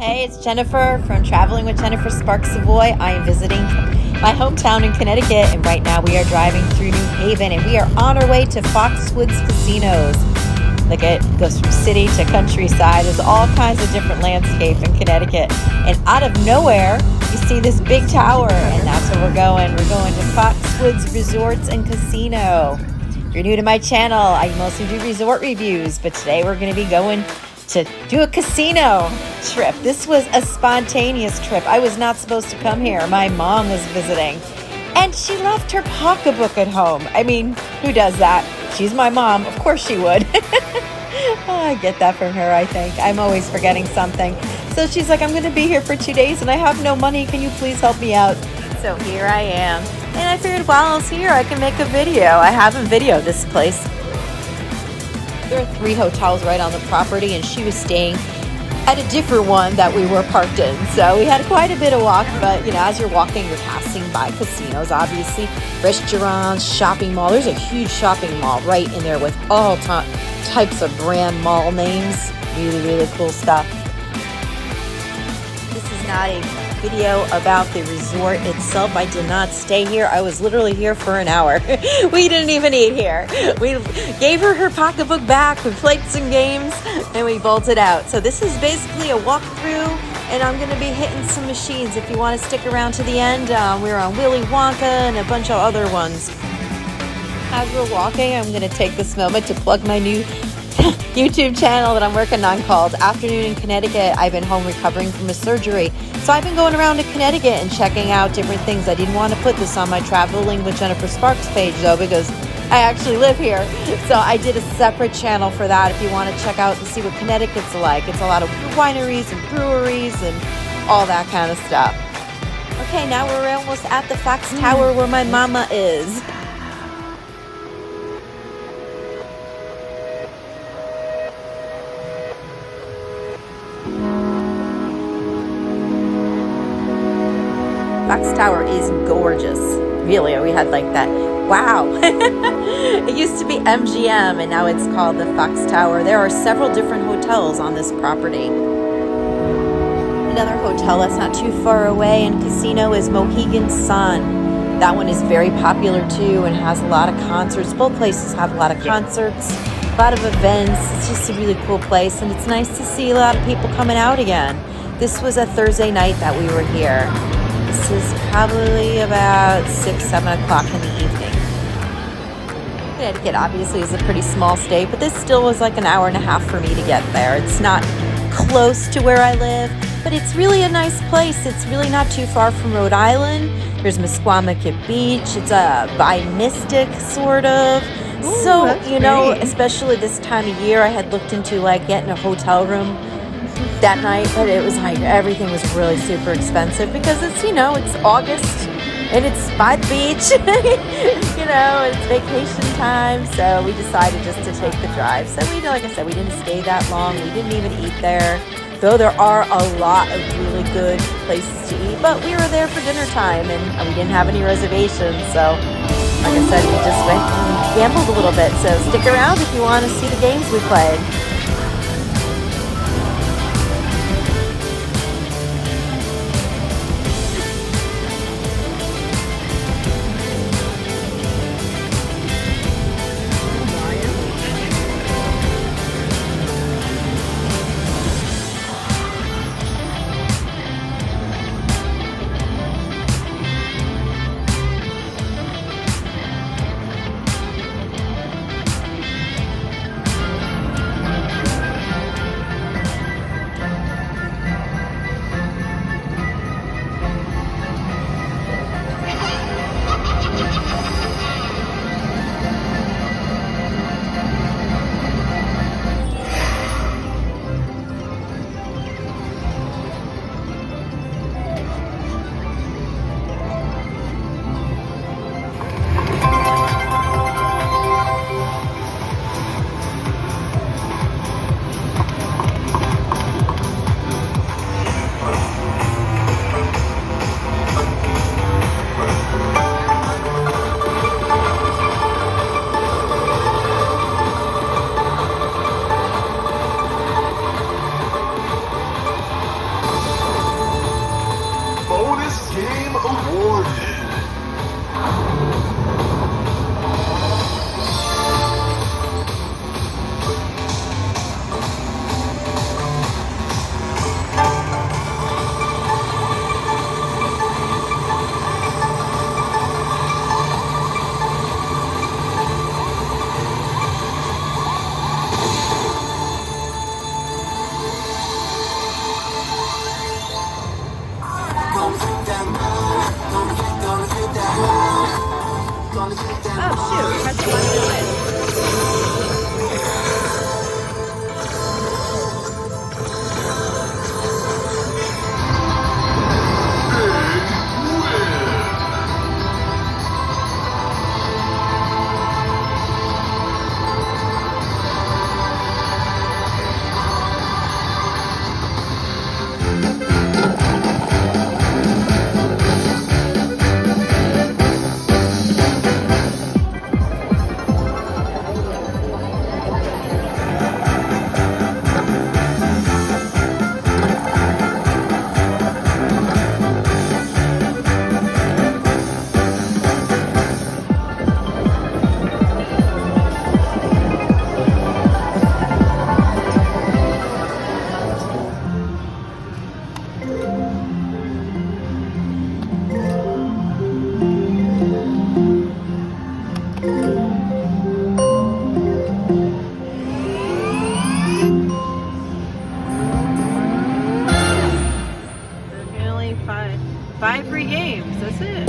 Hey, it's Jennifer from Traveling with Jennifer Sparks Savoy. I am visiting my hometown in Connecticut, and right now we are driving through New Haven, and we are on our way to Foxwoods casinos. Look, it goes from city to countryside. There's all kinds of different landscape in Connecticut, and out of nowhere, you see this big tower, and that's where we're going. We're going to Foxwoods Resorts and Casino. If you're new to my channel, I mostly do resort reviews, but today we're going to be going to do a casino trip. This was a spontaneous trip. I was not supposed to come here. My mom was visiting, and she left her pocketbook at home. I mean, who does that? She's my mom. Of course she would. I get that from her, I think. I'm always forgetting something. So she's like, I'm going to be here for 2 days, and I have no money. Can you please help me out? So here I am. And I figured while I was here, I can make a video. I haven't videoed this place. There are 3 hotels right on the property, and she was staying at a different one that we were parked in. So we had quite a bit of walk, but you know, as you're walking, you're passing by casinos, obviously, restaurants, shopping mall. There's a huge shopping mall right in there with all types of brand mall names. Really, really cool stuff. This is not a video about the resort itself. I did not stay here. I was literally here for an hour. We didn't even eat here. We gave her her pocketbook back. We played some games and we bolted out. So this is basically a walkthrough, and I'm going to be hitting some machines. If you want to stick around to the end, we're on Willy Wonka and a bunch of other ones. As we're walking, I'm going to take this moment to plug my new YouTube channel that I'm working on called Afternoon in Connecticut. I've been home recovering from a surgery. So I've been going around to Connecticut and checking out different things. I didn't want to put this on my Traveling with Jennifer Sparks page though, because I actually live here. So I did a separate channel for that if you want to check out and see what Connecticut's like. It's a lot of wineries and breweries and all that kind of stuff. Okay, now we're almost at the Fox Tower where my mama is. Fox Tower is gorgeous. Really, we had like that. Wow. It used to be MGM and now it's called the Fox Tower. There are several different hotels on this property. Another hotel that's not too far away and casino is Mohegan Sun. That one is very popular too and has a lot of concerts. Both places have a lot of concerts, a lot of events. It's just a really cool place, and it's nice to see a lot of people coming out again. This was a Thursday night that we were here. This is probably about 6, 7 o'clock in the evening. Connecticut obviously is a pretty small state, but this still was like an hour and a half for me to get there. It's not close to where I live, but it's really a nice place. It's really not too far from Rhode Island. There's Misquamicut Beach. It's by Mystic, sort of. Ooh, so, you know, especially this time of year, I had looked into like getting a hotel room that night, but it was like everything was really super expensive because it's, you know, it's August and it's by the beach. You know, it's vacation time, so we decided just to take the drive. So we, like I said, we didn't stay that long. We didn't even eat there, though there are a lot of really good places to eat, but we were there for dinner time and we didn't have any reservations. So like I said, we just went and gambled a little bit. So stick around if you want to see the games we played. Oh shoot, press the button. Only five free games, that's it.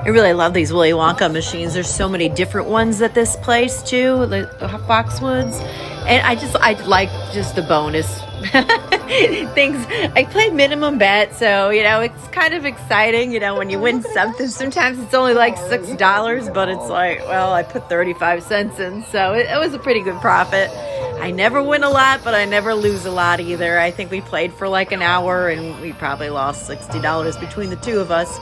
I really love these Willy Wonka machines. There's so many different ones at this place too, the Foxwoods. And I like just the bonus things. I play minimum bet, so you know it's kind of exciting. You know, when you win something, sometimes it's only like $6, but it's like, well, I put 35 cents in, so it was a pretty good profit. I never win a lot, but I never lose a lot either. I think we played for like an hour, and we probably lost $60 between the two of us.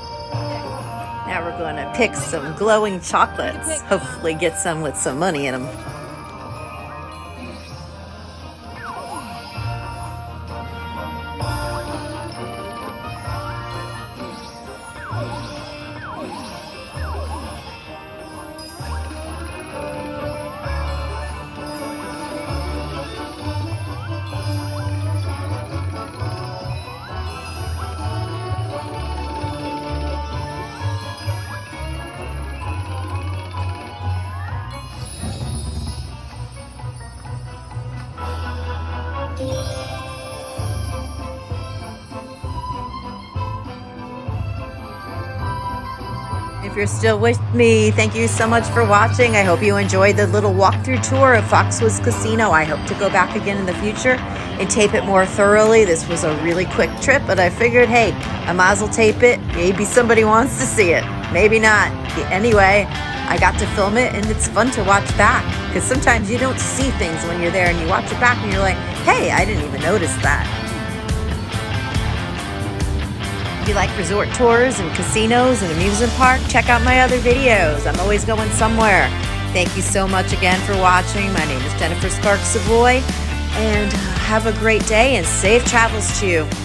Now we're going to pick some glowing chocolates. Hopefully get some with some money in them. If you're still with me, thank you so much for watching. I hope you enjoyed the little walkthrough tour of Foxwoods Casino. I hope to go back again in the future and tape it more thoroughly. This was a really quick trip, but I figured, hey, I might as well tape it. Maybe somebody wants to see it. Maybe not. Anyway, I got to film it, and it's fun to watch back because sometimes you don't see things when you're there, and you watch it back and you're like, hey, I didn't even notice that. If you like resort tours and casinos and amusement park, check out my other videos. I'm always going somewhere. Thank you so much again for watching. My name is Jennifer Sparks Savoy, and have a great day and safe travels to you.